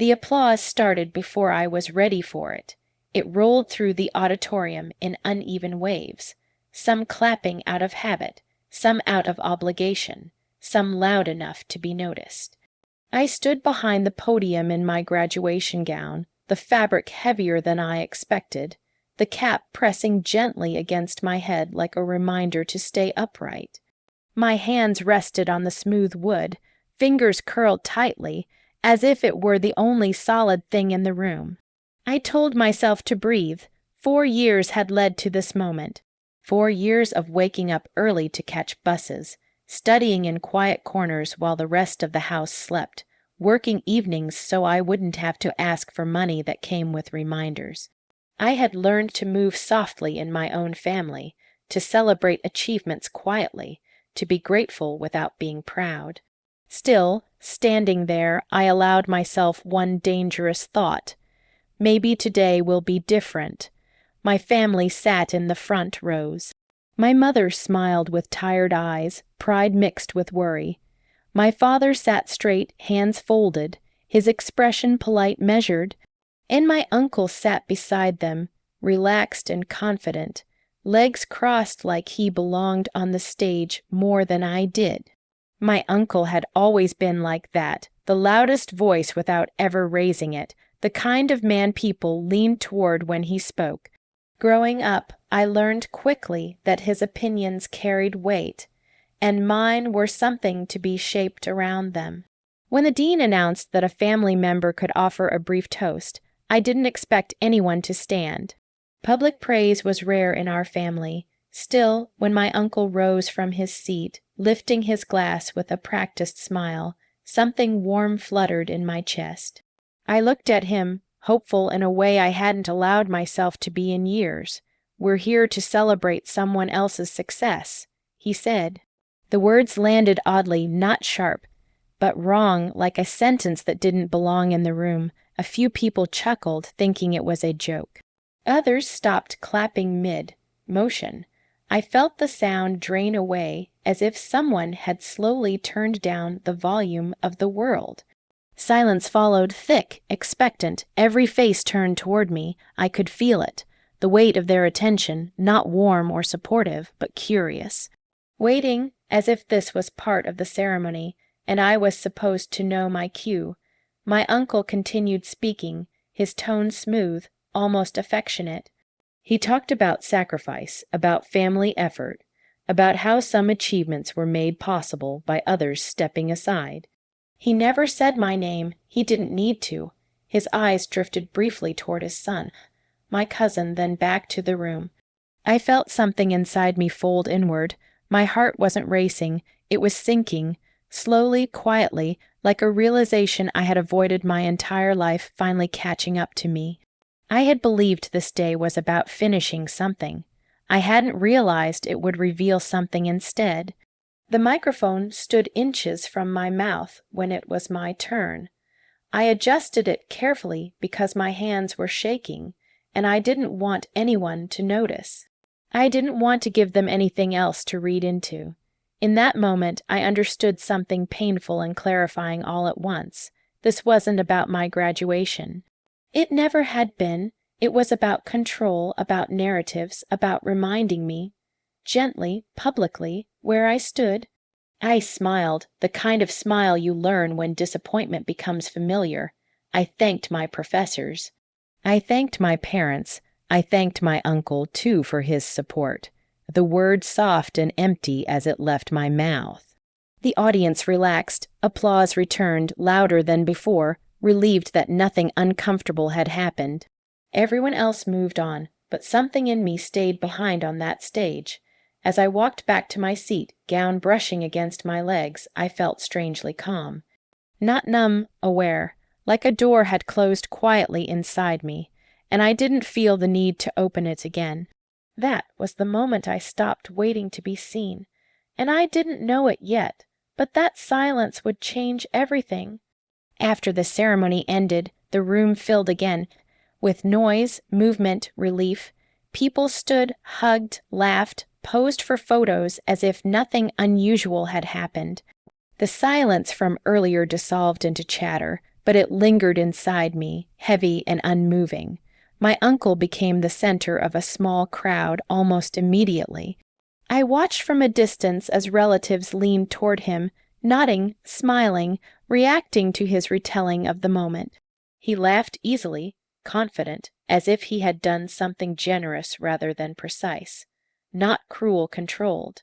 The applause started before I was ready for it. It rolled through the auditorium in uneven waves, some clapping out of habit, some out of obligation, some loud enough to be noticed. I stood behind the podium in my graduation gown, the fabric heavier than I expected, the cap pressing gently against my head like a reminder to stay upright. My hands rested on the smooth wood, fingers curled tightly, as if it were the only solid thing in the room. I told myself to breathe. 4 years had led to this moment. 4 years of waking up early to catch buses, studying in quiet corners while the rest of the house slept, working evenings so I wouldn't have to ask for money that came with reminders. I had learned to move softly in my own family, to celebrate achievements quietly, to be grateful without being proud. Still, standing there, I allowed myself one dangerous thought. Maybe today will be different. My family sat in the front rows. My mother smiled with tired eyes, pride mixed with worry. My father sat straight, hands folded, his expression polite, measured, and my uncle sat beside them, relaxed and confident, legs crossed like he belonged on the stage more than I did. My uncle had always been like that, the loudest voice without ever raising it, the kind of man people leaned toward when he spoke. Growing up, I learned quickly that his opinions carried weight, and mine were something to be shaped around them. When the dean announced that a family member could offer a brief toast, I didn't expect anyone to stand. Public praise was rare in our family. Still, when my uncle rose from his seat, lifting his glass with a practiced smile, something warm fluttered in my chest. I looked at him, hopeful in a way I hadn't allowed myself to be in years. "We're here to celebrate someone else's success," he said. The words landed oddly, not sharp, but wrong, like a sentence that didn't belong in the room. A few people chuckled, thinking it was a joke. Others stopped clapping mid-motion. I felt the sound drain away, as if someone had slowly turned down the volume of the world. Silence followed, thick, expectant, every face turned toward me. I could feel it, the weight of their attention, not warm or supportive, but curious. Waiting, as if this was part of the ceremony, and I was supposed to know my cue. My uncle continued speaking, his tone smooth, almost affectionate. He talked about sacrifice, about family effort, about how some achievements were made possible by others stepping aside. He never said my name. He didn't need to. His eyes drifted briefly toward his son, my cousin, then back to the room. I felt something inside me fold inward. My heart wasn't racing. It was sinking, slowly, quietly, like a realization I had avoided my entire life finally catching up to me. I had believed this day was about finishing something. I hadn't realized it would reveal something instead. The microphone stood inches from my mouth when it was my turn. I adjusted it carefully because my hands were shaking, and I didn't want anyone to notice. I didn't want to give them anything else to read into. In that moment, I understood something painful and clarifying all at once. This wasn't about my graduation. It never had been. It was about control, about narratives, about reminding me, gently, publicly, where I stood. I smiled, the kind of smile you learn when disappointment becomes familiar. I thanked my professors. I thanked my parents. I thanked my uncle, too, for his support. The word soft and empty as it left my mouth. The audience relaxed. Applause returned, louder than before, relieved that nothing uncomfortable had happened. Everyone else moved on, but something in me stayed behind on that stage. As I walked back to my seat, gown brushing against my legs, I felt strangely calm. Not numb, aware, like a door had closed quietly inside me, and I didn't feel the need to open it again. That was the moment I stopped waiting to be seen, and I didn't know it yet, but that silence would change everything. After the ceremony ended, the room filled again, with noise, movement, relief. People stood, hugged, laughed, posed for photos as if nothing unusual had happened. The silence from earlier dissolved into chatter, but it lingered inside me, heavy and unmoving. My uncle became the center of a small crowd almost immediately. I watched from a distance as relatives leaned toward him, nodding, smiling, reacting to his retelling of the moment. He laughed easily, confident, as if he had done something generous rather than precise, not cruel controlled.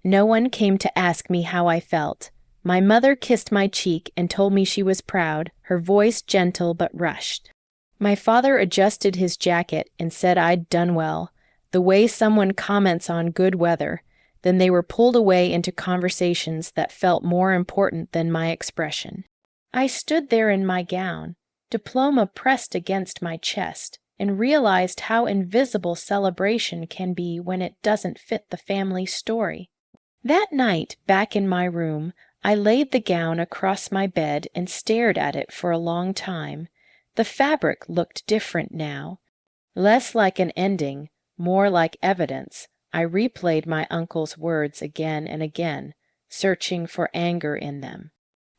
No one came to ask me how I felt. My mother kissed my cheek and told me she was proud, her voice gentle but rushed. My father adjusted his jacket and said I'd done well, the way someone comments on good weather. Then they were pulled away into conversations that felt more important than my expression. I stood there in my gown, diploma pressed against my chest, and realized how invisible celebration can be when it doesn't fit the family story. That night, back in my room, I laid the gown across my bed and stared at it for a long time. The fabric looked different now. Less like an ending, more like evidence. I replayed my uncle's words again and again, searching for anger in them.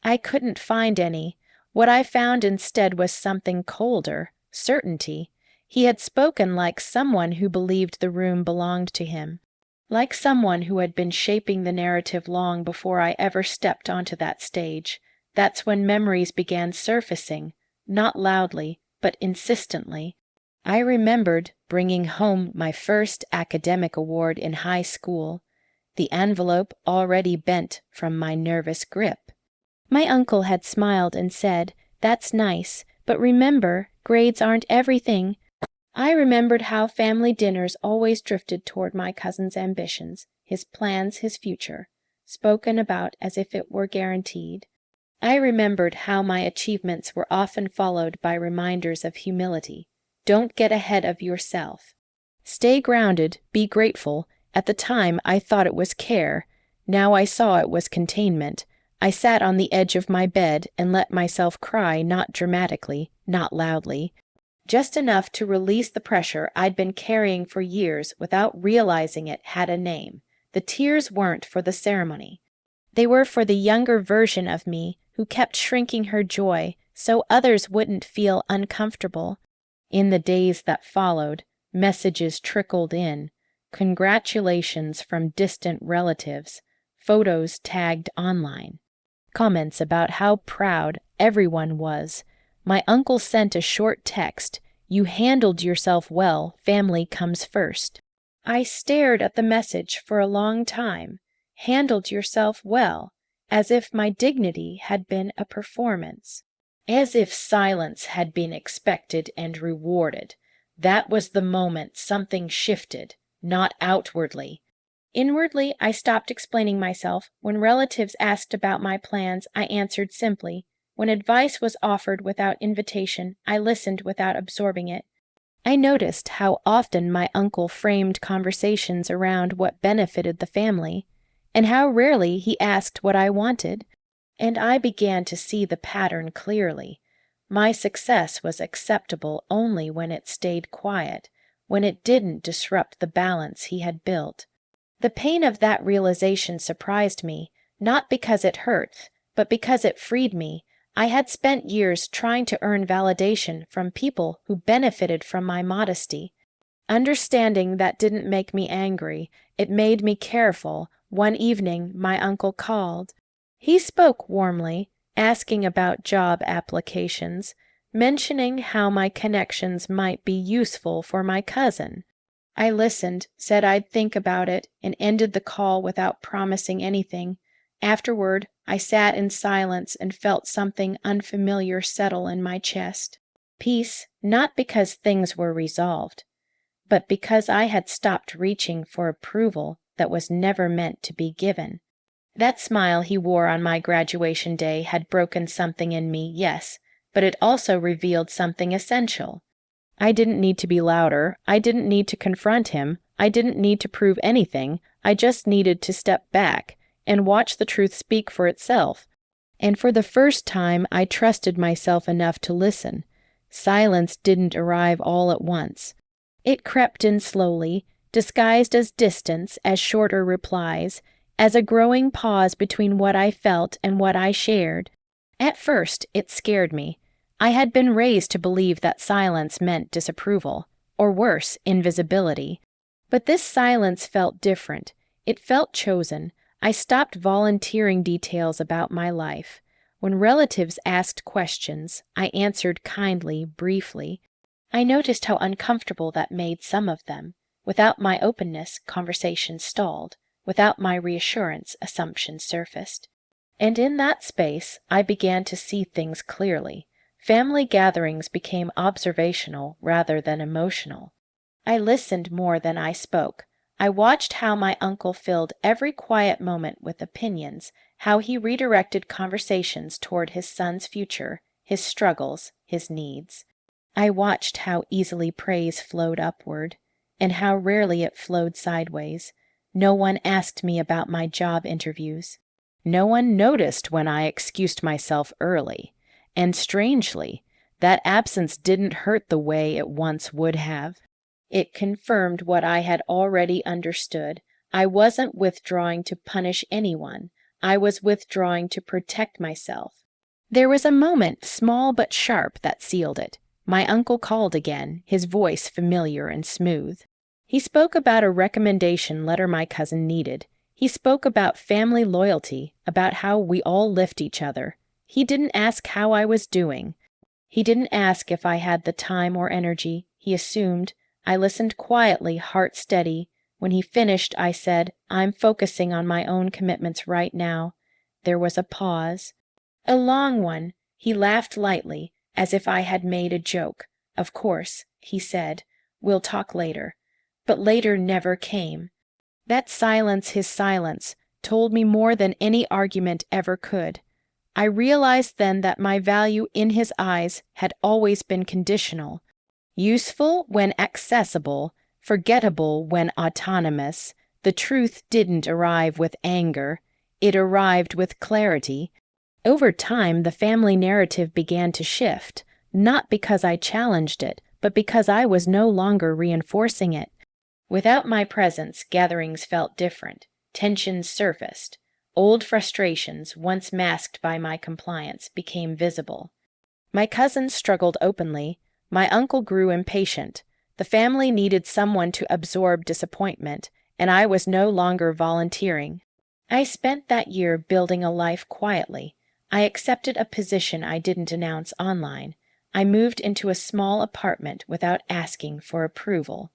I couldn't find any. What I found instead was something colder, certainty. He had spoken like someone who believed the room belonged to him, like someone who had been shaping the narrative long before I ever stepped onto that stage. That's when memories began surfacing, not loudly, but insistently. I remembered bringing home my first academic award in high school, the envelope already bent from my nervous grip. My uncle had smiled and said, "That's nice, but remember, grades aren't everything." I remembered how family dinners always drifted toward my cousin's ambitions, his plans, his future, spoken about as if it were guaranteed. I remembered how my achievements were often followed by reminders of humility. Don't get ahead of yourself. Stay grounded, be grateful. At the time, I thought it was care. Now I saw it was containment. I sat on the edge of my bed and let myself cry, not dramatically, not loudly, just enough to release the pressure I'd been carrying for years without realizing it had a name. The tears weren't for the ceremony. They were for the younger version of me who kept shrinking her joy so others wouldn't feel uncomfortable. In the days that followed, messages trickled in, congratulations from distant relatives, photos tagged online, comments about how proud everyone was. My uncle sent a short text, "You handled yourself well, family comes first." I stared at the message for a long time. Handled yourself well, as if my dignity had been a performance. As if silence had been expected and rewarded. That was the moment something shifted, not outwardly. Inwardly, I stopped explaining myself. When relatives asked about my plans, I answered simply. When advice was offered without invitation, I listened without absorbing it. I noticed how often my uncle framed conversations around what benefited the family, and how rarely he asked what I wanted. And I began to see the pattern clearly. My success was acceptable only when it stayed quiet, when it didn't disrupt the balance he had built. The pain of that realization surprised me, not because it hurt, but because it freed me. I had spent years trying to earn validation from people who benefited from my modesty. Understanding that didn't make me angry, it made me careful. One evening, my uncle called. He spoke warmly, asking about job applications, mentioning how my connections might be useful for my cousin. I listened, said I'd think about it, and ended the call without promising anything. Afterward, I sat in silence and felt something unfamiliar settle in my chest. Peace, not because things were resolved, but because I had stopped reaching for approval that was never meant to be given. That smile he wore on my graduation day had broken something in me, yes, but it also revealed something essential. I didn't need to be louder. I didn't need to confront him. I didn't need to prove anything. I just needed to step back and watch the truth speak for itself. And for the first time, I trusted myself enough to listen. Silence didn't arrive all at once. It crept in slowly, disguised as distance, as shorter replies, as a growing pause between what I felt and what I shared. At first, it scared me. I had been raised to believe that silence meant disapproval, or worse, invisibility. But this silence felt different. It felt chosen. I stopped volunteering details about my life. When relatives asked questions, I answered kindly, briefly. I noticed how uncomfortable that made some of them. Without my openness, conversation stalled. Without my reassurance, assumptions surfaced. And in that space, I began to see things clearly. Family gatherings became observational rather than emotional. I listened more than I spoke. I watched how my uncle filled every quiet moment with opinions, how he redirected conversations toward his son's future, his struggles, his needs. I watched how easily praise flowed upward, and how rarely it flowed sideways. No one asked me about my job interviews. No one noticed when I excused myself early. And strangely, that absence didn't hurt the way it once would have. It confirmed what I had already understood. I wasn't withdrawing to punish anyone. I was withdrawing to protect myself. There was a moment, small but sharp, that sealed it. My uncle called again, his voice familiar and smooth. He spoke about a recommendation letter my cousin needed. He spoke about family loyalty, about how we all lift each other. He didn't ask how I was doing. He didn't ask if I had the time or energy. He assumed. I listened quietly, heart steady. When he finished, I said, "I'm focusing on my own commitments right now." There was a pause. A long one. He laughed lightly, as if I had made a joke. "Of course," he said. "We'll talk later." But later never came. That silence, his silence, told me more than any argument ever could. I realized then that my value in his eyes had always been conditional. Useful when accessible, forgettable when autonomous. The truth didn't arrive with anger. It arrived with clarity. Over time, the family narrative began to shift, not because I challenged it, but because I was no longer reinforcing it. Without my presence, gatherings felt different. Tensions surfaced. Old frustrations, once masked by my compliance, became visible. My cousins struggled openly. My uncle grew impatient. The family needed someone to absorb disappointment, and I was no longer volunteering. I spent that year building a life quietly. I accepted a position I didn't announce online. I moved into a small apartment without asking for approval.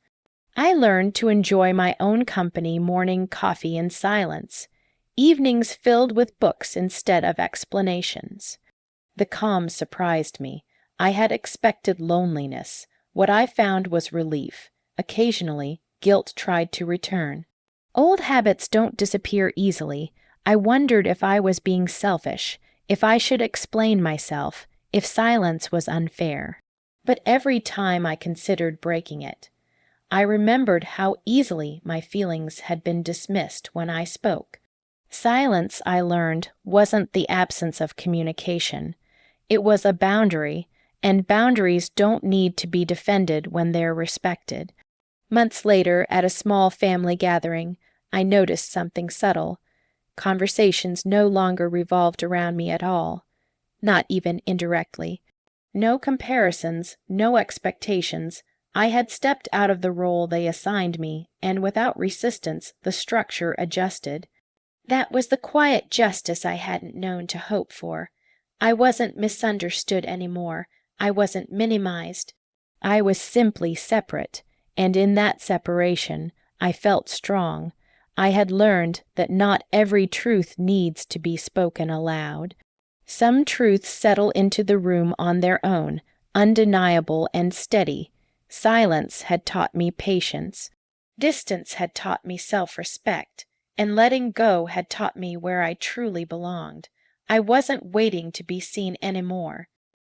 I learned to enjoy my own company, morning coffee in silence, evenings filled with books instead of explanations. The calm surprised me. I had expected loneliness. What I found was relief. Occasionally, guilt tried to return. Old habits don't disappear easily. I wondered if I was being selfish, if I should explain myself, if silence was unfair. But every time I considered breaking it, I remembered how easily my feelings had been dismissed when I spoke. Silence, I learned, wasn't the absence of communication. It was a boundary, and boundaries don't need to be defended when they're respected. Months later, at a small family gathering, I noticed something subtle. Conversations no longer revolved around me at all, not even indirectly. No comparisons, no expectations. I had stepped out of the role they assigned me, and without resistance, the structure adjusted. That was the quiet justice I hadn't known to hope for. I wasn't misunderstood anymore. I wasn't minimized. I was simply separate, and in that separation, I felt strong. I had learned that not every truth needs to be spoken aloud. Some truths settle into the room on their own, undeniable and steady. Silence had taught me patience. Distance had taught me self-respect. And letting go had taught me where I truly belonged. I wasn't waiting to be seen anymore.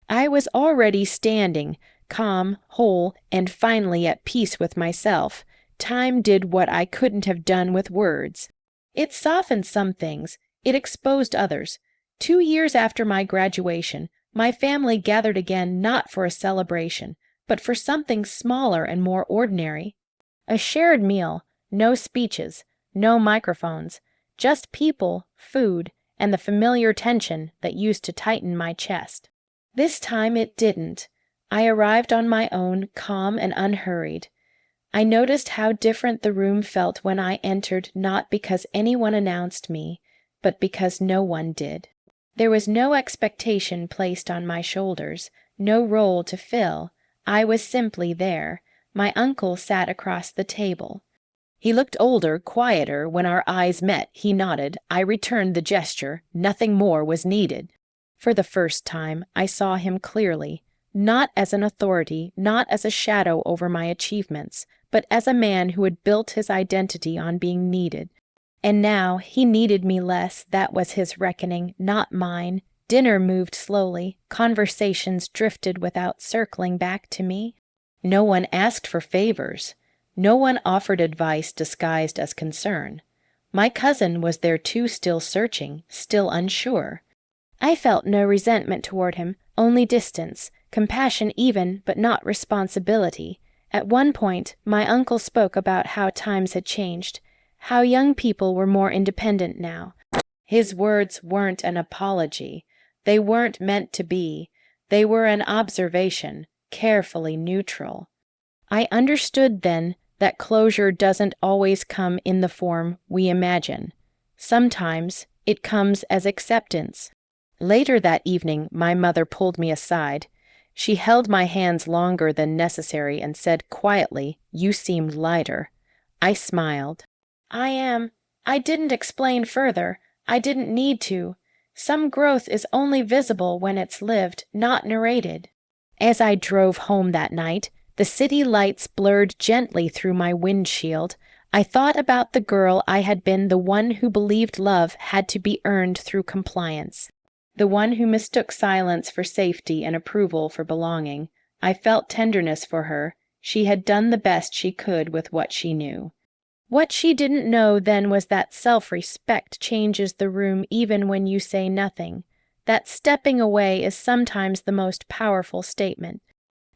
I was already standing, calm, whole, and finally at peace with myself. Time did what I couldn't have done with words. It softened some things. It exposed others. 2 years after my graduation, my family gathered again not for a celebration, but for something smaller and more ordinary. A shared meal, no speeches, no microphones, just people, food, and the familiar tension that used to tighten my chest. This time it didn't. I arrived on my own, calm and unhurried. I noticed how different the room felt when I entered, not because anyone announced me, but because no one did. There was no expectation placed on my shoulders, no role to fill. I was simply there. My uncle sat across the table. He looked older, quieter. When our eyes met, he nodded. I returned the gesture. Nothing more was needed. For the first time, I saw him clearly, not as an authority, not as a shadow over my achievements, but as a man who had built his identity on being needed. And now he needed me less. That was his reckoning, not mine. Dinner moved slowly. Conversations drifted without circling back to me. No one asked for favors. No one offered advice disguised as concern. My cousin was there too, still searching, still unsure. I felt no resentment toward him, only distance, compassion even, but not responsibility. At one point, my uncle spoke about how times had changed, how young people were more independent now. His words weren't an apology. They weren't meant to be. They were an observation, carefully neutral. I understood then that closure doesn't always come in the form we imagine. Sometimes it comes as acceptance. Later that evening, my mother pulled me aside. She held my hands longer than necessary and said quietly, "You seemed lighter." I smiled. I didn't explain further. I didn't need to. Some growth is only visible when it's lived, not narrated. As I drove home that night, the city lights blurred gently through my windshield. I thought about the girl I had been, the one who believed love had to be earned through compliance, the one who mistook silence for safety and approval for belonging. I felt tenderness for her. She had done the best she could with what she knew. What she didn't know then was that self-respect changes the room even when you say nothing. That stepping away is sometimes the most powerful statement.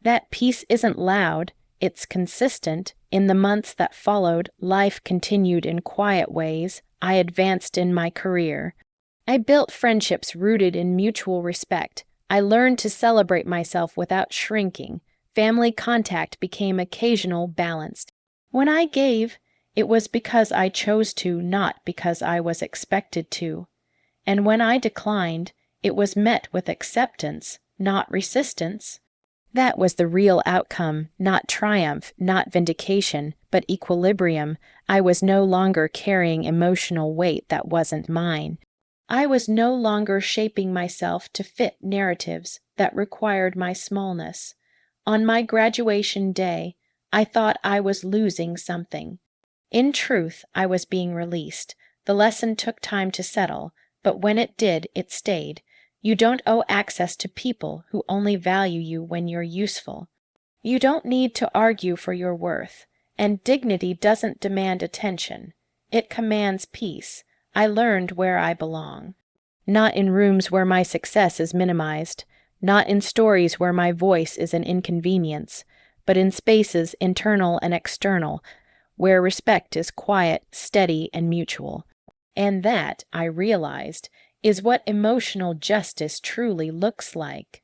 That peace isn't loud, it's consistent. In the months that followed, life continued in quiet ways. I advanced in my career. I built friendships rooted in mutual respect. I learned to celebrate myself without shrinking. Family contact became occasional, balanced. When I gave, it was because I chose to, not because I was expected to. And when I declined, it was met with acceptance, not resistance. That was the real outcome, not triumph, not vindication, but equilibrium. I was no longer carrying emotional weight that wasn't mine. I was no longer shaping myself to fit narratives that required my smallness. On my graduation day, I thought I was losing something. In truth, I was being released. The lesson took time to settle, but when it did, it stayed. You don't owe access to people who only value you when you're useful. You don't need to argue for your worth, and dignity doesn't demand attention. It commands peace. I learned where I belong. Not in rooms where my success is minimized, not in stories where my voice is an inconvenience, but in spaces, internal and external, where respect is quiet, steady, and mutual. And that, I realized, is what emotional justice truly looks like.